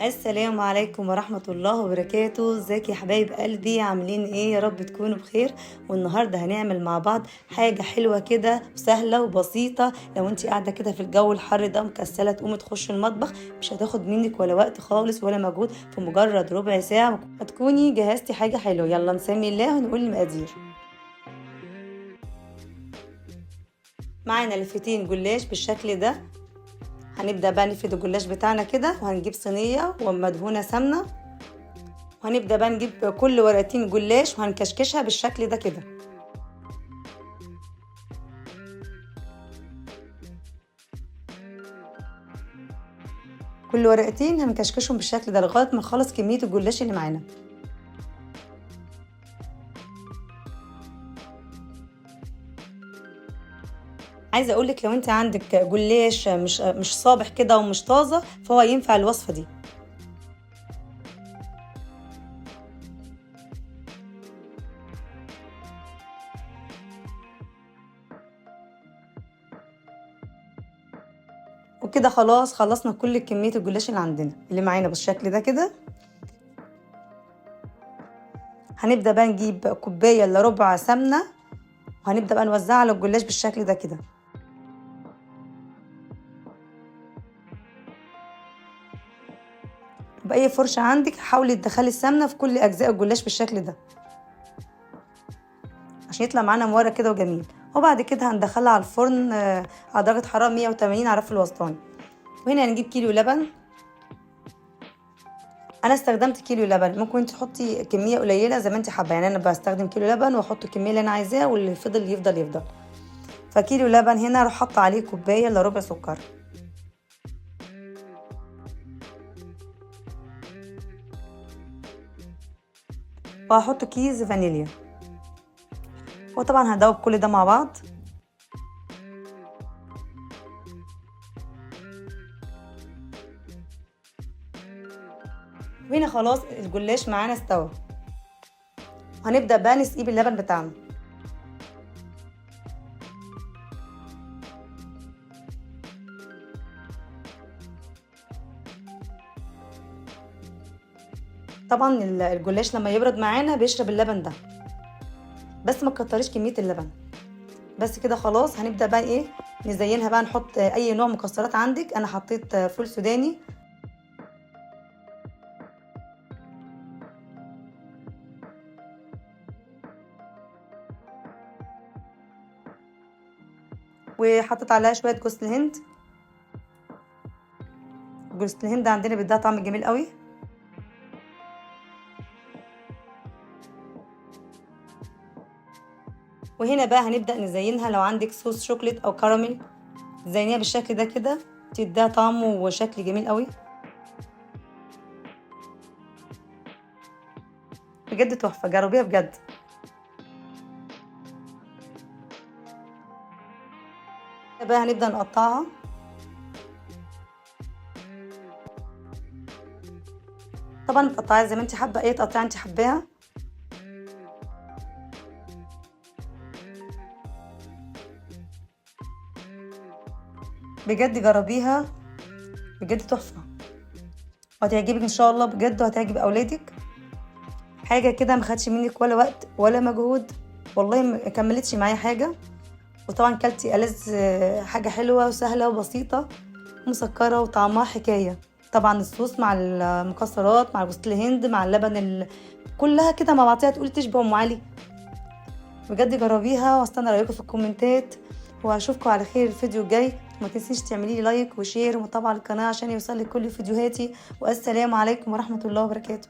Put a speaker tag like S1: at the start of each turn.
S1: السلام عليكم ورحمة الله وبركاته. ازيك يا حبايب قلبي؟ عاملين ايه؟ يا رب تكونوا بخير. والنهاردة هنعمل مع بعض حاجة حلوة كده وسهلة وبسيطة. لو انت قاعدة كده في الجو الحر ده مكسلة تقومي تخشي المطبخ، مش هتاخد منك ولا وقت خالص ولا مجهود، في مجرد ربع ساعة هتكوني جهزتي حاجة حلوة. يلا نسمي الله ونقول المقادير. معانا لفتين جلاش بالشكل ده. هنبدأ بقى نفرد الجلاش بتاعنا كده، وهنجيب صينية ومدهونة سمنة، وهنبدأ بقى نجيب كل ورقتين جلاش وهنكشكشها بالشكل ده كده. كل ورقتين هنكشكشهم بالشكل ده لغاية ما نخلص كمية الجلاش اللي معانا. عايزة اقولك لو انت عندك جلاش مش صابح كده ومش طازة، فهو ينفع الوصفة دي. وكده خلاص خلصنا كل كمية الجلاش اللي عندنا اللي معانا بالشكل ده كده. هنبدأ بقى نجيب كوباية الا ربع سمنة، وهنبدأ بقى نوزعها على الجلاش بالشكل ده كده. بأي فرشة عندك حاولي تدخلي السمنة في كل أجزاء الجلاش بالشكل ده عشان يطلع معانا مورق كده وجميل. وبعد كده هندخلها على الفرن على درجة حرارة 180 على رف الوسطاني. وهنا هنجيب كيلو لبن. انا استخدمت كيلو لبن، ممكن انت تحطي كميه قليله زي ما انت حابه، يعني انا بستخدم كيلو لبن واحط الكميه اللي انا عايزاها، واللي فضل يفضل. فكيلو لبن هنا اروح حاطه عليه كوبايه الا ربع سكر، وهحط كيس فانيليا، وطبعا هدوب كل ده مع بعض. وهنا خلاص الجلاش معانا استوى، هنبدا بقى نسقيه باللبن بتاعنا. طبعا الجلاش لما يبرد معانا بيشرب اللبن ده، بس ما تكتريش كميه اللبن. بس كده خلاص هنبدا بقى ايه نزينها بقى، نحط اي نوع مكسرات عندك. انا حطيت فول سوداني، وحطيت عليها شويه جوز الهند. جوز الهند عندنا بيديها طعم جميل قوي. وهنا بقى هنبدأ نزينها، لو عندك صوص شوكليت او كراميل تزينيها بالشكل ده كده، تديها طعم وشكل جميل قوي بجد، تحفة، جربيها بجد. بقى هنبدأ نقطعها. طبعا بتقطعيها زي ما انت حابة، اي تقطيعة انت حباها. بجد جربيها بجد تحفة، وهتعجبك ان شاء الله بجد، وهتعجب اولادك. حاجة كده ما خدش منك ولا وقت ولا مجهود، والله ما كملتش معايا حاجة. وطبعا كلتي ألذ حاجة حلوة وسهلة وبسيطة مسكرة وطعمها حكاية. طبعا الصوص مع المكسرات مع جوز الهند مع اللبن كلها كده مع بعضها تقولي تشبه ام علي. بجد جربيها، واستنى رايكم في الكومنتات، واشوفكم على خير الفيديو الجاي. ما تنسيش تعملي لي لايك وشير ومتابعه القناه عشان يوصلك كل فيديوهاتي. والسلام عليكم ورحمه الله وبركاته.